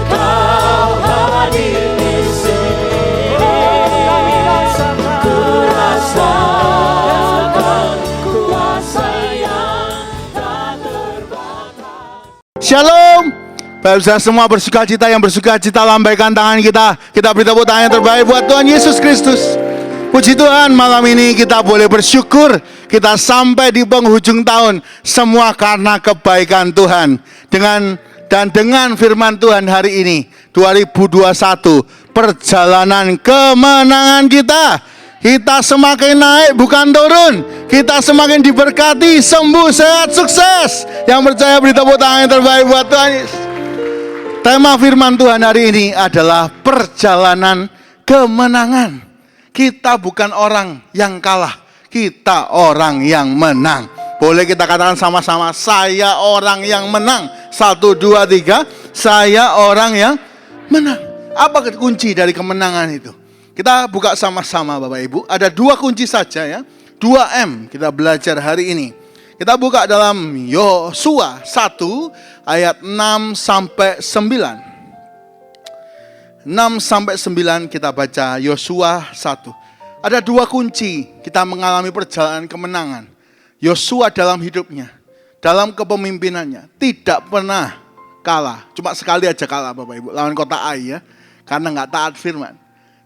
Kau hadir di sini. Ku rasakan kuasa yang tak terbatas. Shalom. Bapak Saudara semua bersukacita, yang bersukacita lambaikan tangan kita. Kita beri tepuk tangan yang terbaik buat Tuhan Yesus Kristus. Puji Tuhan, malam ini kita boleh bersyukur. Kita sampai di penghujung tahun, semua karena kebaikan Tuhan. Dengan firman Tuhan hari ini 2021, perjalanan kemenangan kita. Kita semakin naik bukan turun. Kita semakin diberkati, sembuh, sehat, sukses. Yang percaya beri tepuk tangan yang terbaik buat Tuhan Yesus. Tema firman Tuhan hari ini adalah perjalanan kemenangan. Kita bukan orang yang kalah, kita orang yang menang. Boleh kita katakan sama-sama, saya orang yang menang. 1, 2, 3, saya orang yang menang. Apa kunci dari kemenangan itu? Kita buka sama-sama Bapak Ibu. Ada 2 kunci saja ya. 2M kita belajar hari ini. Kita buka dalam Yosua 1 ayat 6 sampai 9. 6 sampai 9 kita baca Yosua 1. Ada 2 kunci kita mengalami perjalanan kemenangan. Yosua dalam hidupnya, dalam kepemimpinannya tidak pernah kalah. Cuma sekali aja kalah Bapak Ibu, lawan kota Ai ya. Karena nggak taat firman.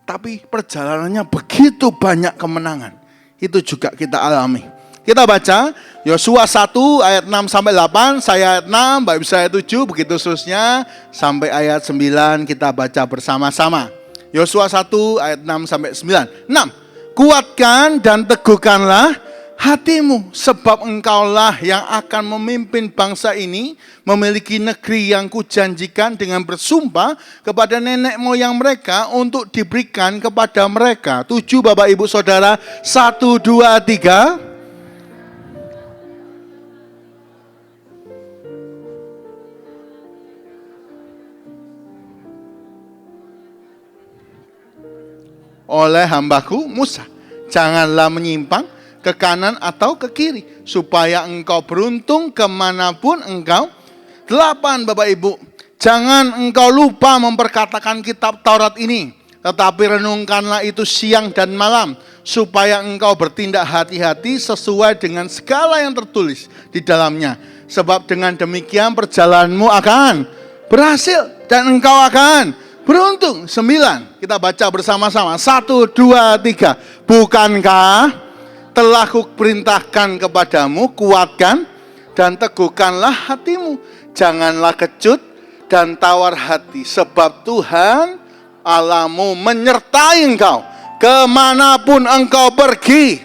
Tapi perjalanannya begitu banyak kemenangan. Itu juga kita alami. Kita baca Yosua 1 ayat 6 sampai 8, saya ayat 6, Bapak Ibu saya 7, begitu seterusnya sampai ayat 9 kita baca bersama-sama. Yosua 1 ayat 6 sampai 9. 6. Kuatkan dan teguhkanlah hatimu, sebab engkaulah yang akan memimpin bangsa ini memiliki negeri yang kujanjikan dengan bersumpah kepada nenek moyang mereka untuk diberikan kepada mereka. 7 Bapak Ibu Saudara, 1, 2, 3. Oleh hambaku Musa, janganlah menyimpang ke kanan atau ke kiri, supaya engkau beruntung kemanapun engkau. 8 Bapak Ibu, jangan engkau lupa memperkatakan kitab Taurat ini, tetapi renungkanlah itu siang dan malam, supaya engkau bertindak hati-hati sesuai dengan segala yang tertulis di dalamnya. Sebab dengan demikian perjalananmu akan berhasil dan engkau akan beruntung. 9, kita baca bersama-sama. 1, 2, 3. Bukankah telah kuperintahkan kepadamu, kuatkan dan teguhkanlah hatimu. Janganlah kecut dan tawar hati, sebab Tuhan Allahmu menyertai engkau kemanapun engkau pergi.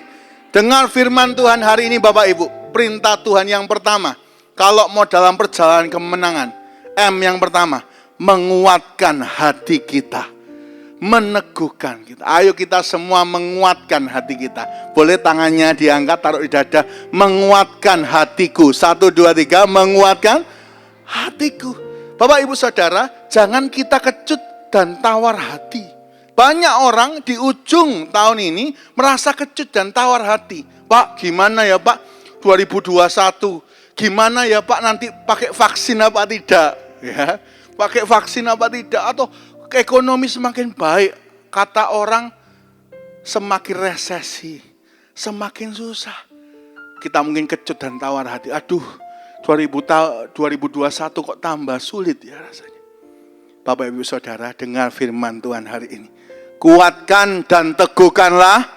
Dengar firman Tuhan hari ini Bapak Ibu. Perintah Tuhan yang pertama, kalau mau dalam perjalanan kemenangan, M yang pertama, menguatkan hati kita, meneguhkan kita. Ayo kita semua menguatkan hati kita. Boleh tangannya diangkat, taruh di dada. Menguatkan hatiku. 1, 2, 3, menguatkan hatiku. Bapak Ibu Saudara, jangan kita kecut dan tawar hati. Banyak orang di ujung tahun ini merasa kecut dan tawar hati. Pak, gimana ya Pak 2021? Gimana ya Pak nanti pakai vaksin apa tidak? Ya. Pakai vaksin apa tidak, atau ekonomi semakin baik, kata orang semakin resesi, semakin susah. Kita mungkin kecut dan tawar hati. Aduh, 2021 kok tambah sulit ya rasanya. Bapak Ibu Saudara, dengar firman Tuhan hari ini. Kuatkan dan teguhkanlah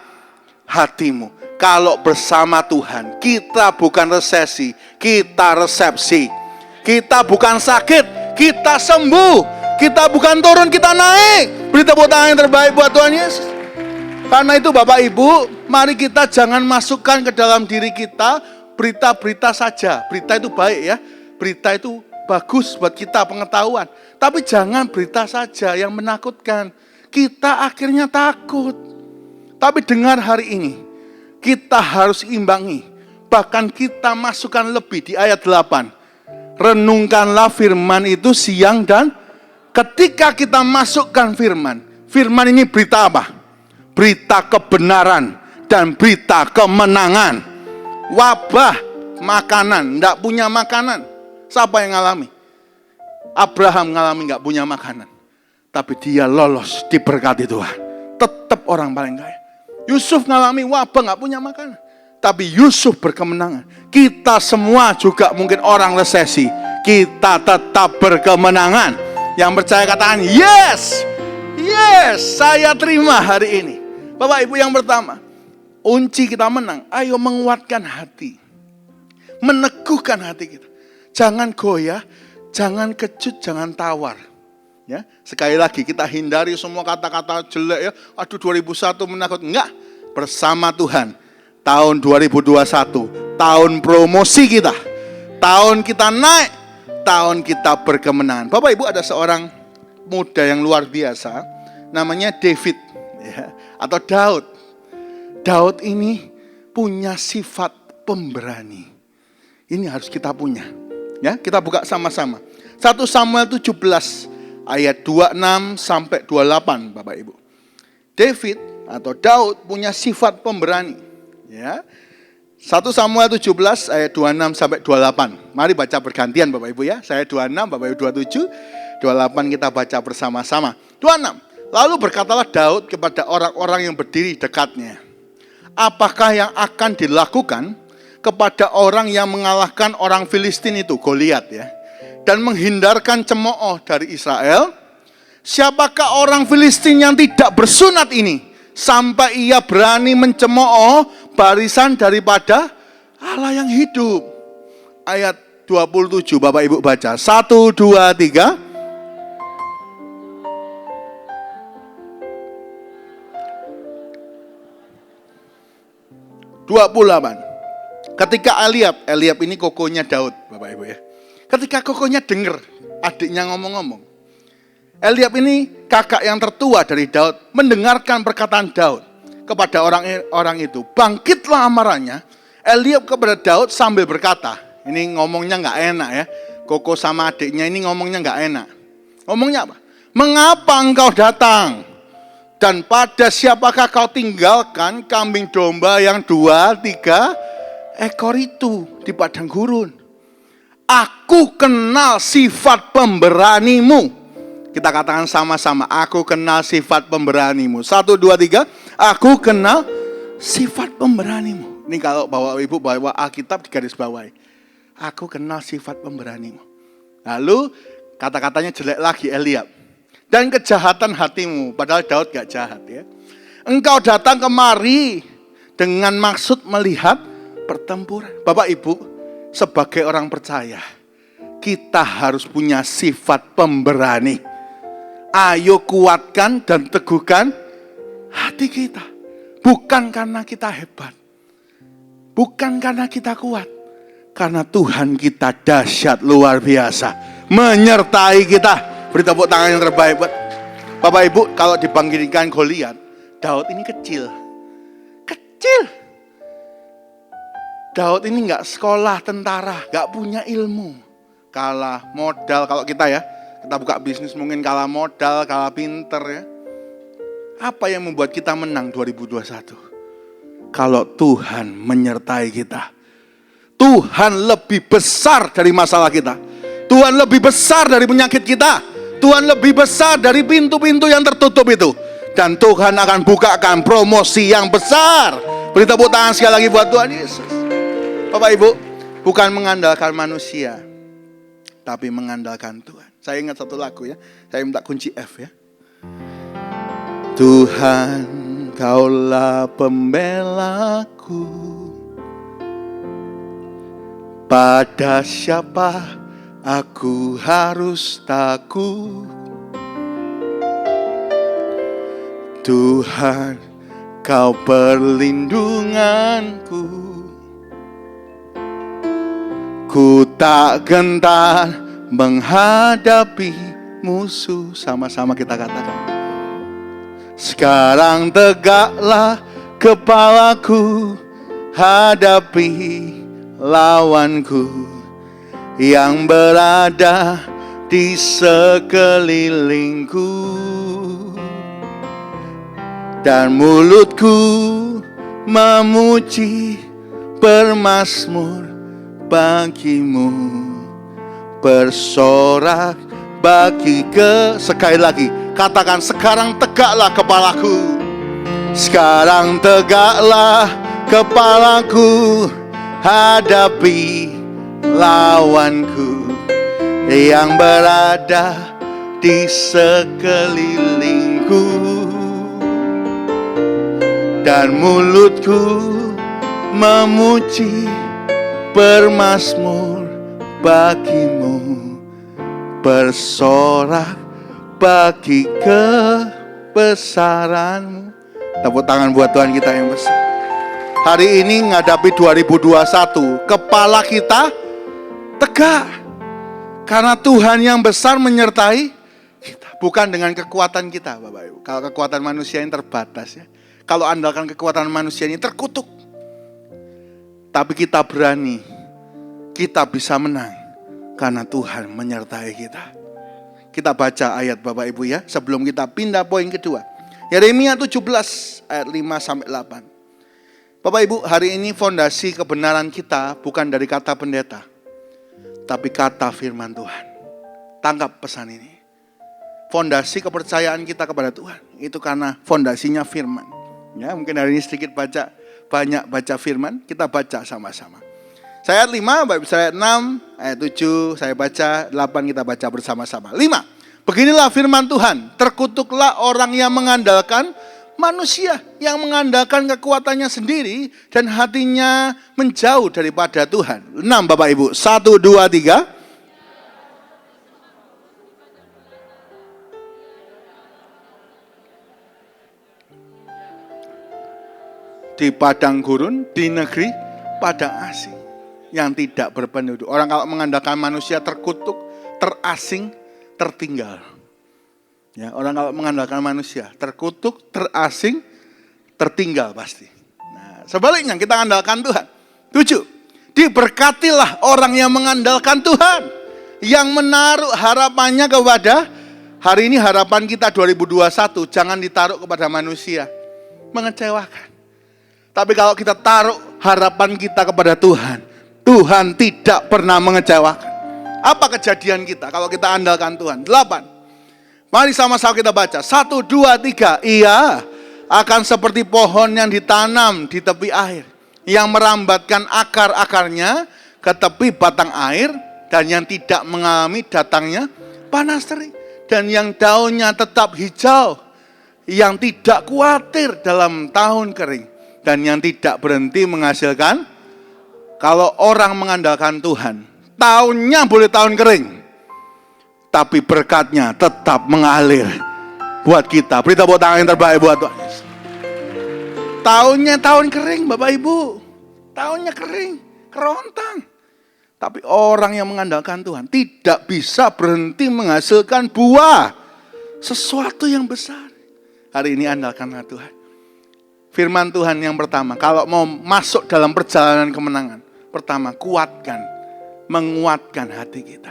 hatimu. Kalau bersama Tuhan, kita bukan resesi, kita resepsi. Kita bukan sakit, kita sembuh. Kita bukan turun, kita naik. Beri tepuk tangan yang terbaik buat Tuhan Yesus. Karena itu Bapak Ibu, mari kita jangan masukkan ke dalam diri kita berita-berita saja. Berita itu baik ya. Berita itu bagus buat kita pengetahuan. Tapi jangan berita saja yang menakutkan. Kita akhirnya takut. Tapi dengar hari ini, kita harus imbangi. Bahkan kita masukkan lebih di ayat 8. Renungkanlah firman itu siang dan ketika kita masukkan firman. Firman ini berita apa? Berita kebenaran dan berita kemenangan. Wabah makanan, tidak punya makanan. Siapa yang ngalami? Abraham ngalami nggak punya makanan, tapi dia lolos diberkati Tuhan. Tetap orang paling kaya. Yusuf ngalami wabah nggak punya makanan, tapi Yusuf berkemenangan. Kita semua juga mungkin orang resesi, kita tetap berkemenangan. Yang percaya katakan yes, yes, saya terima hari ini. Bapak Ibu, yang pertama, kunci kita menang, ayo menguatkan hati, meneguhkan hati kita. Jangan goyah, jangan kecut, jangan tawar. Ya, sekali lagi kita hindari semua kata-kata jelek ya. Aduh 2001 menakut, enggak. Bersama Tuhan, tahun 2021, tahun promosi kita, tahun kita naik, tahun kita berkemenangan. Bapak Ibu, ada seorang muda yang luar biasa, namanya David ya, atau Daud. Daud ini punya sifat pemberani. Ini harus kita punya. Ya, kita buka sama-sama. 1 Samuel 17 ayat 26 sampai 28, Bapak Ibu. David atau Daud punya sifat pemberani. Ya. 1 Samuel 17 ayat 26 sampai 28. Mari baca bergantian Bapak Ibu ya. Saya 26, Bapak Ibu 27, 28 kita baca bersama-sama. 26. Lalu berkatalah Daud kepada orang-orang yang berdiri dekatnya, apakah yang akan dilakukan kepada orang yang mengalahkan orang Filistin itu, Goliat ya, dan menghindarkan cemooh dari Israel? Siapakah orang Filistin yang tidak bersunat ini sampai ia berani mencemooh barisan daripada Allah yang hidup? Ayat 27 Bapak Ibu baca. 1, 2, 3. Ketika Eliab ini kokonya Daud, Bapak Ibu ya. Ketika kokonya dengar adiknya ngomong-ngomong, Eliab ini kakak yang tertua dari Daud, mendengarkan perkataan Daud kepada orang itu. Bangkitlah amarahnya Eliab kepada Daud sambil berkata, ini ngomongnya nggak enak ya. Koko sama adiknya ini ngomongnya nggak enak. Ngomongnya apa? Mengapa engkau datang? Dan pada siapakah kau tinggalkan kambing domba yang 2, 3 ekor itu di padang gurun? Aku kenal sifat pemberanimu. Kita katakan sama-sama, aku kenal sifat pemberanimu. 1, 2, 3, aku kenal sifat pemberanimu. Ini kalau Bapak Ibu bawa Alkitab di garis bawahi. Aku kenal sifat pemberanimu. Lalu kata-katanya jelek lagi Eliab. Dan kejahatan hatimu, padahal Daud gak jahat ya. Engkau datang kemari dengan maksud melihat pertempuran. Bapak Ibu, sebagai orang percaya, kita harus punya sifat pemberani. Ayo kuatkan dan teguhkan hati kita. Bukan karena kita hebat, bukan karena kita kuat, karena Tuhan kita dahsyat luar biasa, menyertai kita. Beri tepuk tangan yang terbaik buat Bapak Ibu. Kalau dibangkitkan Goliat, Daud ini kecil. Daud ini nggak sekolah tentara, nggak punya ilmu, kalah modal. Kalau kita ya, kita buka bisnis mungkin kalah modal, kalah pinter ya. Apa yang membuat kita menang 2021? Kalau Tuhan menyertai kita. Tuhan lebih besar dari masalah kita. Tuhan lebih besar dari penyakit kita. Tuhan lebih besar dari pintu-pintu yang tertutup itu. Dan Tuhan akan bukakan promosi yang besar. Beri tepuk tangan sekali lagi buat Tuhan Yesus. Bapak Ibu, bukan mengandalkan manusia, tapi mengandalkan Tuhan. Saya ingat satu lagu ya. Saya minta kunci F ya. Tuhan, Kaulah pembelaku. Pada siapa aku harus takut? Tuhan, Kau perlindunganku. Ku tak gentar menghadapi musuh. Sama-sama kita katakan. Sekarang tegaklah kepalaku, hadapi lawanku yang berada di sekelilingku. Dan mulutku memuji bermazmur bagimu, bersorak sekali lagi, katakan, sekarang tegaklah kepalaku. Sekarang tegaklah kepalaku, hadapi lawanku yang berada di sekelilingku, dan mulutku memuji bermazmur bagimu, bersorak bagi kebesaranmu. Tepuk tangan buat Tuhan kita yang besar. Hari ini menghadapi 2021, kepala kita tegak. Karena Tuhan yang besar menyertai kita. Bukan dengan kekuatan kita, Bapak Ibu. Kalau kekuatan manusia ini terbatas ya. Kalau andalkan kekuatan manusia ini terkutuk. Tapi kita berani, kita bisa menang. Karena Tuhan menyertai kita. Kita baca ayat Bapak Ibu ya, sebelum kita pindah poin kedua. Yeremia 17 ayat 5-8. Bapak Ibu, hari ini fondasi kebenaran kita bukan dari kata pendeta, tapi kata firman Tuhan. Tangkap pesan ini. Fondasi kepercayaan kita kepada Tuhan itu karena fondasinya firman. Ya, mungkin hari ini sedikit banyak baca firman, kita baca sama-sama. Saya ayat 5, Bapak Ibu, saya ayat 6, ayat 7, saya baca 8, kita baca bersama-sama. 5. Beginilah firman Tuhan, terkutuklah orang yang mengandalkan manusia, yang mengandalkan kekuatannya sendiri dan hatinya menjauh daripada Tuhan. 6 Bapak Ibu, 1, 2, 3. Di padang gurun, di negeri padang asing yang tidak berpenduduk. Orang kalau mengandalkan manusia terkutuk, terasing, tertinggal. Ya, orang kalau mengandalkan manusia terkutuk, terasing, tertinggal pasti. Nah, sebaliknya kita andalkan Tuhan. 7. Diberkatilah orang yang mengandalkan Tuhan, yang menaruh harapannya kepada, hari ini harapan kita 2021 jangan ditaruh kepada manusia, mengecewakan. Tapi kalau kita taruh harapan kita kepada Tuhan, Tuhan tidak pernah mengecewakan. Apa kejadian kita kalau kita andalkan Tuhan? 8. Mari sama-sama kita baca. 1, 2, 3. Ia akan seperti pohon yang ditanam di tepi air, yang merambatkan akar-akarnya ke tepi batang air, dan yang tidak mengalami datangnya panas terik, dan yang daunnya tetap hijau, yang tidak khawatir dalam tahun kering, dan yang tidak berhenti menghasilkan. Kalau orang mengandalkan Tuhan, tahunnya boleh tahun kering, tapi berkatnya tetap mengalir buat kita. Beri tepuk tangan yang terbaik buat Tuhan. Tahunnya tahun kering Bapak Ibu, tahunnya kering, kerontang. Tapi orang yang mengandalkan Tuhan tidak bisa berhenti menghasilkan buah, sesuatu yang besar. Hari ini andalkanlah Tuhan. Firman Tuhan yang pertama, kalau mau masuk dalam perjalanan kemenangan, pertama menguatkan hati kita.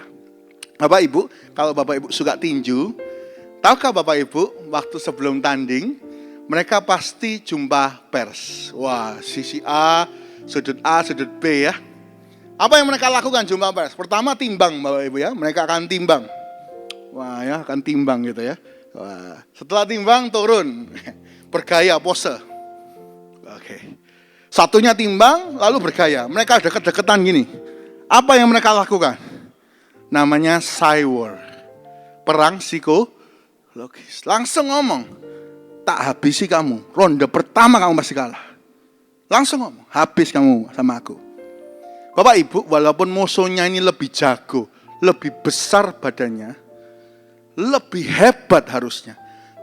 Bapak Ibu, kalau Bapak Ibu suka tinju, tahukah Bapak Ibu waktu sebelum tanding mereka pasti jumpa pers. Wah, sisi A, sudut B ya. Apa yang mereka lakukan jumpa pers? Pertama timbang Bapak Ibu ya, mereka akan timbang. Wah ya, akan timbang gitu ya. Wah, setelah timbang turun, bergaya pose. Oke. Satunya timbang lalu bergaya. Mereka deket-deketan gini. Apa yang mereka lakukan? Namanya cyber, perang psikologis. Langsung ngomong, tak habisi kamu. Ronde pertama kamu pasti kalah. Langsung ngomong, habis kamu sama aku. Bapak Ibu, walaupun musuhnya ini lebih jago, lebih besar badannya, lebih hebat harusnya,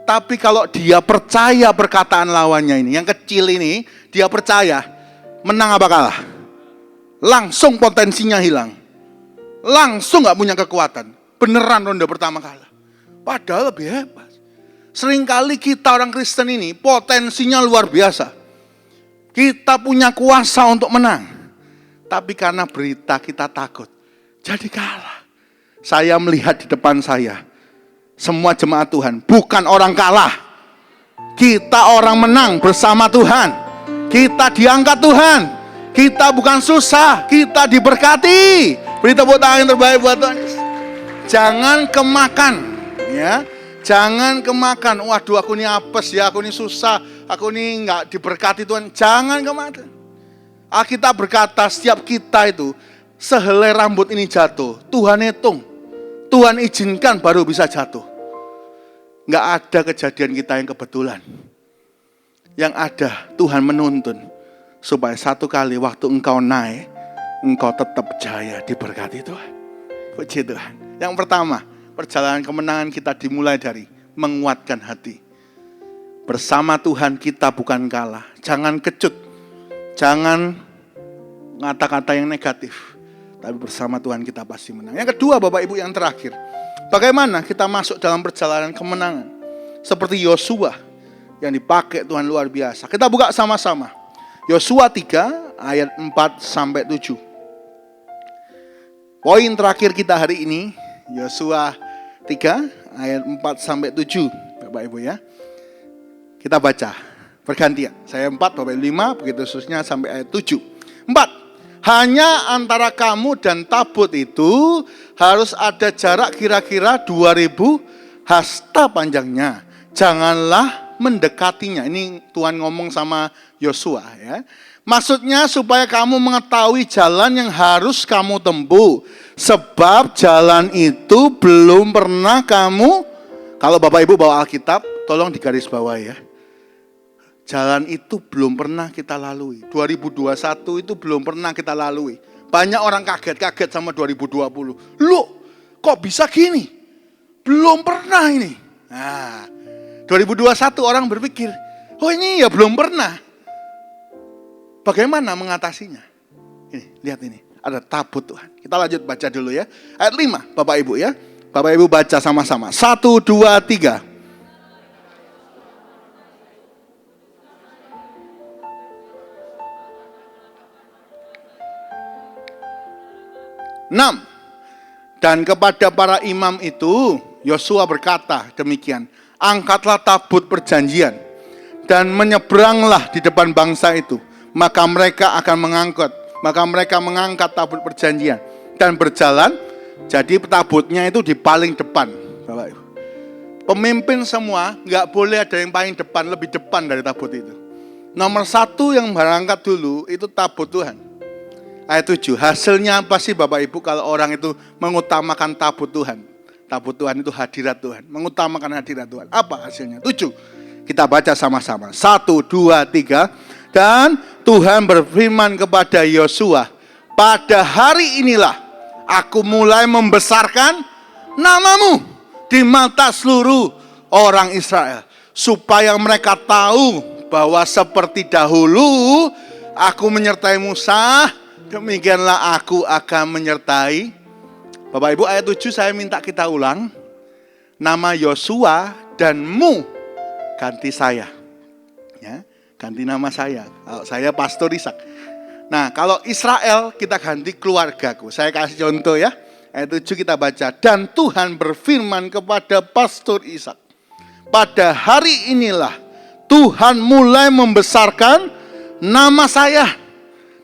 tapi kalau dia percaya perkataan lawannya ini, yang kecil ini, dia percaya, menang apa kalah? Langsung potensinya hilang. Langsung gak punya kekuatan. Beneran ronde pertama kalah. Padahal lebih hebat. Seringkali kita orang Kristen ini potensinya luar biasa. Kita punya kuasa untuk menang. Tapi karena berita kita takut, jadi kalah. Saya melihat di depan saya, semua jemaat Tuhan bukan orang kalah. Kita orang menang bersama Tuhan. Kita diangkat Tuhan. Kita bukan susah, kita diberkati. Beri tepuk tangan yang terbaik buat Tuhan. Jangan kemakan, ya. Jangan kemakan. Waduh, aku ini apes ya, aku ini susah, aku ini nggak diberkati Tuhan. Jangan kemakan. Alkitab berkata setiap kita itu sehelai rambut ini jatuh, Tuhan hitung, Tuhan izinkan baru bisa jatuh. Nggak ada kejadian kita yang kebetulan. Yang ada Tuhan menuntun supaya satu kali waktu engkau naik, engkau tetap jaya diberkati Tuhan. Puji Tuhan. Yang pertama, perjalanan kemenangan kita dimulai dari menguatkan hati. Bersama Tuhan kita bukan kalah. Jangan kecut. Jangan kata-kata yang negatif. Tapi bersama Tuhan kita pasti menang. Yang kedua, Bapak Ibu, yang terakhir. Bagaimana kita masuk dalam perjalanan kemenangan. Seperti Yosua yang dipakai Tuhan luar biasa. Kita buka sama-sama. Yosua 3 ayat 4 sampai 7. Poin terakhir kita hari ini, Yosua 3 ayat 4 sampai 7. Bapak Ibu ya. Kita baca bergantian. Saya 4, Bapak Ibu 5, begitu seterusnya sampai ayat 7. 4. Hanya antara kamu dan tabut itu harus ada jarak kira-kira 2000 hasta panjangnya. Janganlah mendekatinya. Ini Tuhan ngomong sama Yosua ya. Maksudnya supaya kamu mengetahui jalan yang harus kamu tempuh. Sebab jalan itu belum pernah kamu, kalau Bapak Ibu bawa Alkitab, tolong digaris bawah ya. Jalan itu belum pernah kita lalui. 2021 itu belum pernah kita lalui. Banyak orang kaget-kaget sama 2020. Loh, kok bisa gini? Belum pernah ini. Nah, 2021 orang berpikir, oh ini ya belum pernah. Bagaimana mengatasinya? Ini, lihat ini, ada tabut Tuhan. Kita lanjut baca dulu ya. Ayat 5, Bapak Ibu ya. Bapak Ibu baca sama-sama. 1, 2, 3. 6. Dan kepada para imam itu, Yosua berkata demikian, angkatlah tabut perjanjian dan menyeberanglah di depan bangsa itu. Maka mereka mereka mengangkat tabut perjanjian dan berjalan. Jadi tabutnya itu di paling depan. Bapak Ibu. Pemimpin semua nggak boleh ada yang paling depan, lebih depan dari tabut itu. Nomor 1 yang berangkat dulu itu tabut Tuhan. Ayat 7, hasilnya apa sih Bapak Ibu kalau orang itu mengutamakan tabut Tuhan? Tabut Tuhan itu hadirat Tuhan, mengutamakan hadirat Tuhan. Apa hasilnya? 7, kita baca sama-sama. 1, 2, 3. Dan Tuhan berfirman kepada Yosua, pada hari inilah aku mulai membesarkan namamu di mata seluruh orang Israel. Supaya mereka tahu bahwa seperti dahulu aku menyertai Musa, demikianlah aku akan menyertai. Bapak Ibu, ayat 7 saya minta kita ulang. Nama Yosua dan mu ganti saya. Ya, ganti nama saya. Kalau saya Pastor Ishak. Nah, kalau Israel kita ganti keluargaku. Saya kasih contoh ya. Ayat 7 kita baca. Dan Tuhan berfirman kepada Pastor Ishak, pada hari inilah Tuhan mulai membesarkan nama saya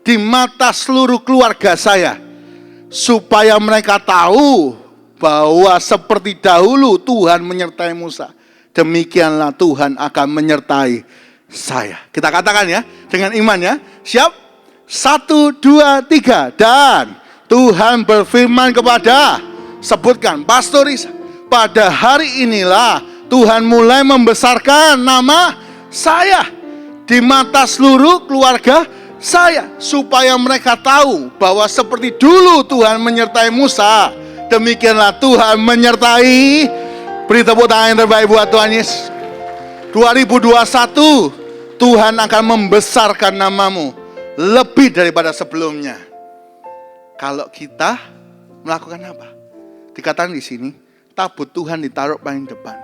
di mata seluruh keluarga saya, supaya mereka tahu bahwa seperti dahulu Tuhan menyertai Musa, demikianlah Tuhan akan menyertai saya. Kita katakan ya, dengan iman ya. Siap? 1, 2, 3. Dan Tuhan berfirman kepada, sebutkan Pastor Isa, pada hari inilah Tuhan mulai membesarkan nama saya di mata seluruh keluarga saya, supaya mereka tahu bahwa seperti dulu Tuhan menyertai Musa, demikianlah Tuhan menyertai. Beri tepuk tangan yang terbaik buat Tuhan Yesus. 2021 Tuhan akan membesarkan namamu lebih daripada sebelumnya. Kalau kita melakukan apa? Dikatakan di sini, tabut Tuhan ditaruh paling depan.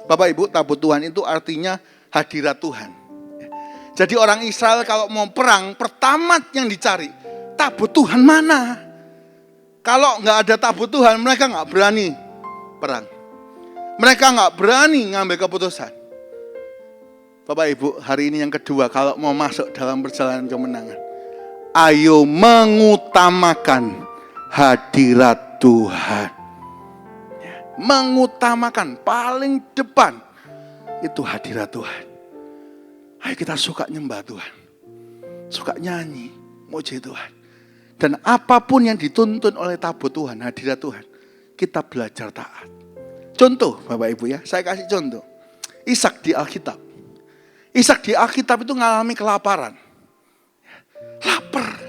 Bapak Ibu, tabut Tuhan itu artinya hadirat Tuhan. Jadi orang Israel kalau mau perang, pertama yang dicari, tabut Tuhan mana? Kalau nggak ada tabut Tuhan, mereka nggak berani perang. Mereka nggak berani ngambil keputusan. Bapak Ibu, hari ini yang kedua, kalau mau masuk dalam perjalanan kemenangan, ayo mengutamakan hadirat Tuhan. mengutamakan paling depan itu hadirat Tuhan. Ayo kita suka nyembah Tuhan, suka nyanyi, muji Tuhan. Dan apapun yang dituntun oleh tabut Tuhan, hadirat Tuhan, kita belajar taat. Contoh Bapak Ibu ya, saya kasih contoh. Ishak di Alkitab. Ishak di Alkitab itu mengalami kelaparan. Lapar.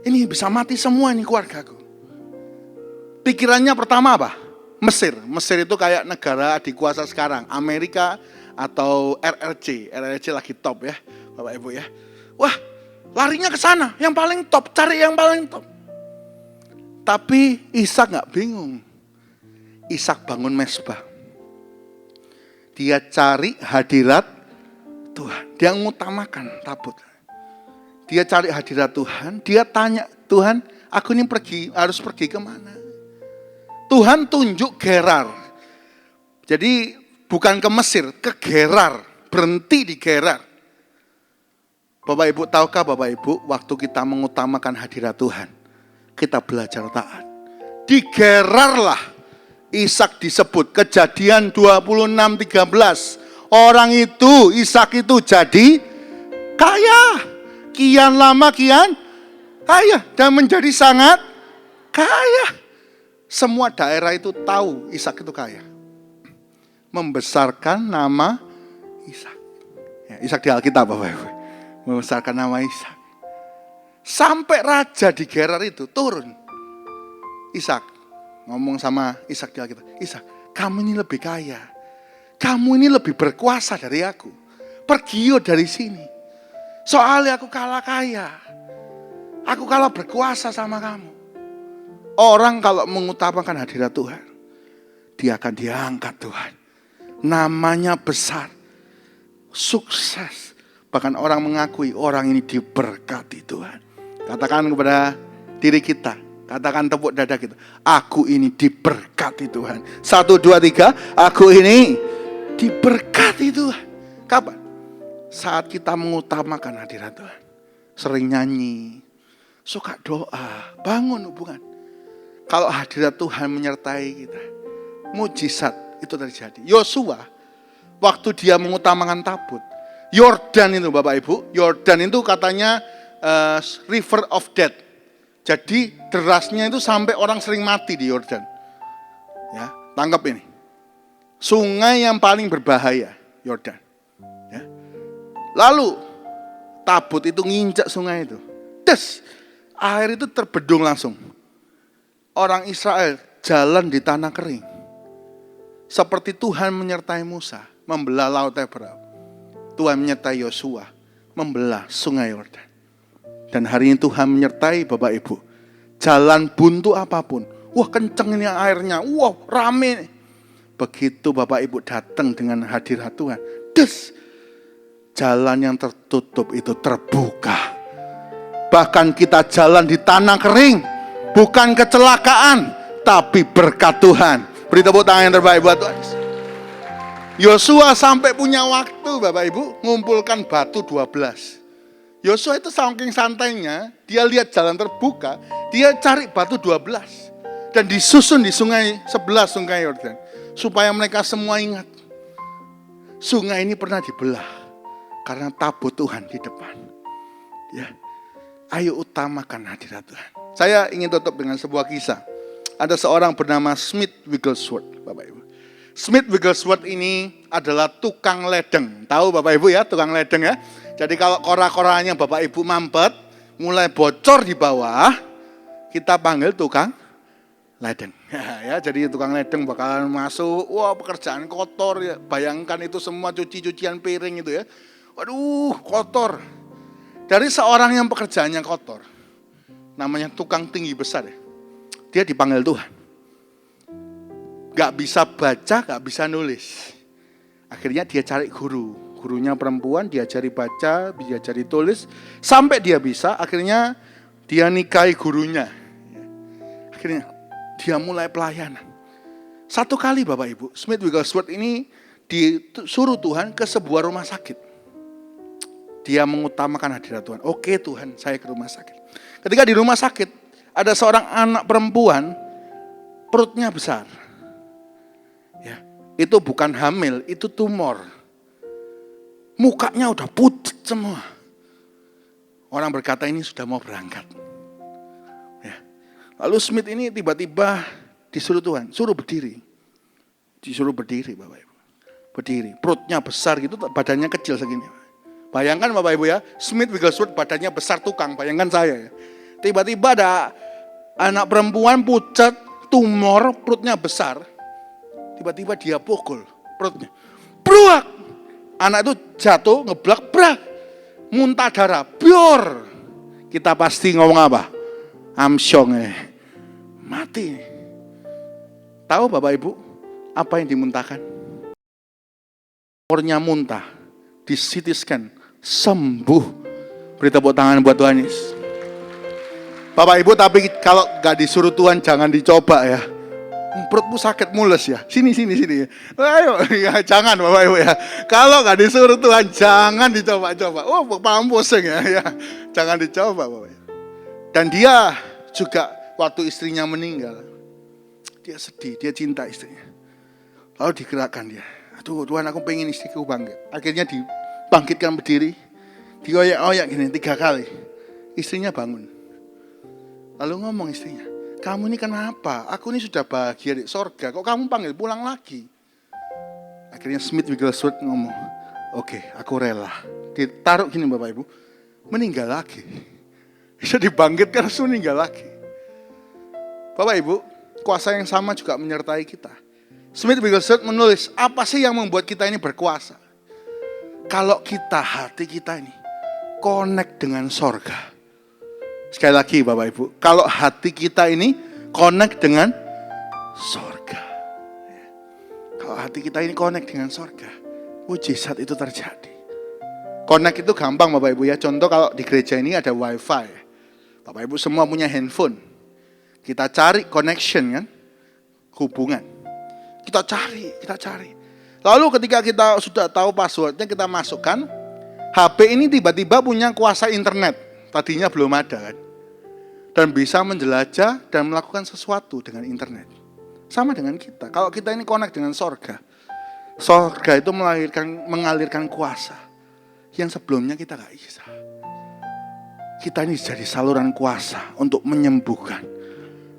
Ini bisa mati semua ini keluargaku. Pikirannya pertama apa? Mesir. Mesir itu kayak negara adikuasa sekarang. Amerika atau RRC. RRC lagi top ya Bapak Ibu ya. Wah, larinya ke sana. Yang paling top, cari yang paling top. Tapi Ishak gak bingung. Ishak bangun mezbah. Dia cari hadirat Tuhan. Dia mengutamakan tabut. Dia cari hadirat Tuhan. Dia tanya, Tuhan, aku ini harus pergi kemana? Tuhan tunjuk Gerar. Jadi bukan ke Mesir, ke Gerar. Berhenti di Gerar. Bapak Ibu, tahukah Bapak Ibu, waktu kita mengutamakan hadirat Tuhan, kita belajar taat. Di Gerar lah Ishak disebut. Kejadian 26:13. Orang itu, Ishak itu jadi kaya. Kian lama kian kaya. Dan menjadi sangat kaya. Semua daerah itu tahu Ishak itu kaya. Membesarkan nama Ishak. Ya, Ishak di Alkitab Bapak Ibu. Membesarkan nama Ishak. Sampai raja di Gerar itu turun. Ishak ngomong sama Ishak di Alkitab. Ishak, kamu ini lebih kaya. Kamu ini lebih berkuasa dari aku. Pergi dari sini. Soalnya aku kalah kaya. Aku kalah berkuasa sama kamu. Orang kalau mengutamakan hadirat Tuhan, dia akan diangkat Tuhan. Namanya besar. Sukses. Bahkan orang mengakui orang ini diberkati Tuhan. Katakan kepada diri kita. Katakan tepuk dada kita. Aku ini diberkati Tuhan. 1, 2, 3. Aku ini diberkati Tuhan. Kapan? Saat kita mengutamakan hadirat Tuhan. Sering nyanyi. Suka doa. Bangun hubungan. Kalau hadirat Tuhan menyertai kita. Mujizat itu terjadi. Yosua. Waktu dia mengutamakan tabut. Yordan itu Bapak Ibu. Yordan itu katanya river of death. Jadi derasnya itu sampai orang sering mati di Yordan. Ya, tangkap ini. Sungai yang paling berbahaya, Yordan. Ya. Lalu tabut itu nginjak sungai itu. Des, air itu terbendung langsung. Orang Israel jalan di tanah kering. Seperti Tuhan menyertai Musa, membelah laut Ebrau. Tuhan menyertai Yosua, membelah sungai Yordan. Dan hari ini Tuhan menyertai Bapak Ibu. Jalan buntu apapun. Wah kenceng ini airnya. Wah rame. Begitu Bapak Ibu datang dengan hadirat Tuhan. Des. Jalan yang tertutup itu terbuka. Bahkan kita jalan di tanah kering. Bukan kecelakaan. Tapi berkat Tuhan. Beri tepuk tangan yang terbaik buat Tuhan. Yosua sampai punya waktu Bapak Ibu. Ngumpulkan batu 12. Yosua itu saking santainya, dia lihat jalan terbuka, dia cari batu 12. Dan disusun di sungai, 11 sungai Yordan. Supaya mereka semua ingat, sungai ini pernah dibelah. Karena tabut Tuhan di depan. Ya, ayo utamakan hadirat Tuhan. Saya ingin tutup dengan sebuah kisah. Ada seorang bernama Smith Wigglesworth, Bapak Ibu. Smith Wigglesworth ini adalah tukang ledeng. Tahu Bapak Ibu ya, tukang ledeng ya. Jadi kalau kora-koranya Bapak Ibu mampet, mulai bocor di bawah, kita panggil tukang ledeng. Ya, jadi tukang ledeng bakalan masuk, wah pekerjaan kotor ya. Bayangkan itu semua cuci-cucian piring itu ya. Waduh, kotor. Dari seorang yang pekerjaannya kotor, namanya tukang tinggi besar ya. Dia dipanggil Tuhan. Gak bisa baca, gak bisa nulis. Akhirnya dia cari guru. Gurunya perempuan, diajari baca, diajari tulis. Sampai dia bisa, akhirnya dia nikahi gurunya. Akhirnya dia mulai pelayanan. Satu kali Bapak Ibu, Smith Wigglesworth ini disuruh Tuhan ke sebuah rumah sakit. Dia mengutamakan hadirat Tuhan. Oke Tuhan, saya ke rumah sakit. Ketika di rumah sakit, ada seorang anak perempuan, perutnya besar. itu bukan hamil, itu tumor. Mukanya udah pucat semua. Orang berkata ini sudah mau berangkat. Ya. Lalu Smith ini tiba-tiba disuruh Tuhan, suruh berdiri. Disuruh berdiri Bapak Ibu. Berdiri, perutnya besar gitu, badannya kecil segini. Bayangkan Bapak Ibu ya, Smith Wigglesworth badannya besar tukang, bayangkan saya ya. Tiba-tiba ada anak perempuan pucat, tumor, perutnya besar. Tiba-tiba dia pukul perutnya. Bruak! Anak itu jatuh, ngeblak, brak. Muntah darah, bior. Kita pasti ngomong apa? Amsyong mati. Tahu Bapak Ibu, apa yang dimuntahkan? Tumornya muntah, di CT scan, sembuh. Beri tepuk tangan buat Tuhan Yesus. Bapak Ibu, tapi kalau gak disuruh Tuhan jangan dicoba ya. Perutmu sakit mules ya. Sini. Ayo, ya jangan Bapak Ibu ya. Kalau gak disuruh Tuhan jangan dicoba-coba. Oh, paham pusing ya. Jangan dicoba Bapak Ibu. Dan dia juga waktu istrinya meninggal, dia sedih, dia cinta istrinya. Lalu digerakkan dia. Aduh Tuhan, aku pengen istriku bangkit. Akhirnya dibangkitkan berdiri. Dioyak-oyak gini 3 kali. Istrinya bangun. Lalu ngomong istrinya, kamu ini kenapa? Aku ini sudah bahagia di sorga. Kok kamu panggil pulang lagi? Akhirnya Smith Wigglesworth ngomong, oke, aku rela. Ditaruh gini Bapak Ibu, meninggal lagi. Bisa dibangkitkan, langsung meninggal lagi. Bapak Ibu, kuasa yang sama juga menyertai kita. Smith Wigglesworth menulis, apa sih yang membuat kita ini berkuasa? Kalau hati kita ini connect dengan sorga. Sekali lagi Bapak Ibu, kalau hati kita ini connect dengan sorga. Kalau hati kita ini connect dengan sorga, mujizat itu terjadi. Connect itu gampang Bapak Ibu ya. Contoh kalau di gereja ini ada wifi. Bapak Ibu semua punya handphone. Kita cari connection kan, hubungan. Kita cari. Lalu ketika kita sudah tahu passwordnya, kita masukkan. HP ini tiba-tiba punya kuasa internet. Tadinya belum ada kan. Dan bisa menjelajah dan melakukan sesuatu dengan internet. Sama dengan kita. Kalau kita ini connect dengan sorga. Sorga itu mengalirkan kuasa. Yang sebelumnya kita gak bisa. Kita ini jadi saluran kuasa untuk menyembuhkan.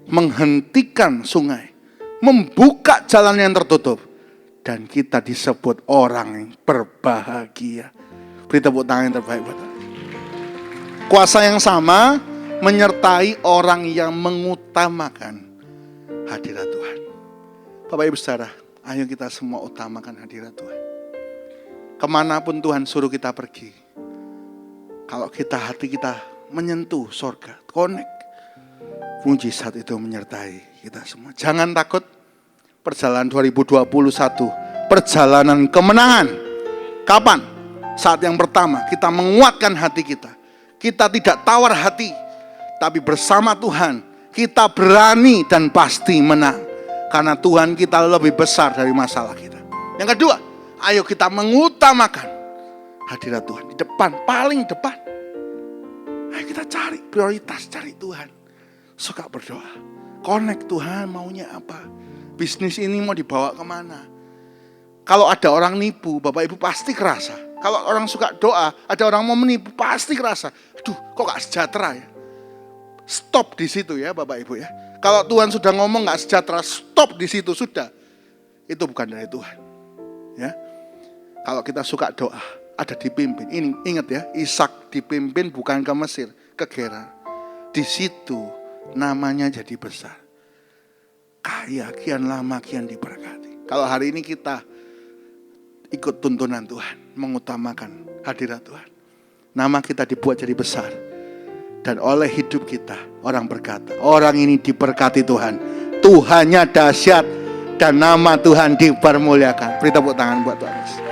Menghentikan sungai. Membuka jalan yang tertutup. Dan kita disebut orang yang berbahagia. Beri tepuk tangan yang terbaik buat kita. Kuasa yang sama menyertai orang yang mengutamakan hadirat Tuhan. Bapak Ibu Saudara, ayo kita semua utamakan hadirat Tuhan. Kemanapun Tuhan suruh kita pergi, kalau hati kita menyentuh sorga, connect, mujizat itu menyertai kita semua. Jangan takut, perjalanan 2021, perjalanan kemenangan. Kapan? Saat yang pertama kita menguatkan hati kita. Kita tidak tawar hati, tapi bersama Tuhan kita berani dan pasti menang. Karena Tuhan kita lebih besar dari masalah kita. Yang kedua, ayo kita mengutamakan hadirat Tuhan di depan, paling depan. Ayo kita cari prioritas, cari Tuhan. Suka berdoa, connect Tuhan maunya apa. Bisnis ini mau dibawa kemana. Kalau ada orang nipu, Bapak Ibu pasti kerasa. Kalau orang suka doa, ada orang mau menipu, pasti kerasa. Aduh, kok gak sejahtera ya. Stop di situ ya Bapak Ibu ya. Kalau Tuhan sudah ngomong gak sejahtera, stop di situ sudah. Itu bukan dari Tuhan. Ya. Kalau kita suka doa, ada dipimpin. Ini ingat ya, Ishak dipimpin bukan ke Mesir, ke Gerar. Di situ namanya jadi besar. Kaya kian lama kian diberkati. Kalau hari ini kita ikut tuntunan Tuhan, mengutamakan hadirat Tuhan, nama kita dibuat jadi besar. Dan oleh hidup kita, orang berkata, orang ini diberkati Tuhan. Tuhannya dahsyat dan nama Tuhan dipermuliakan. Beri tepuk tangan buat Tuhan.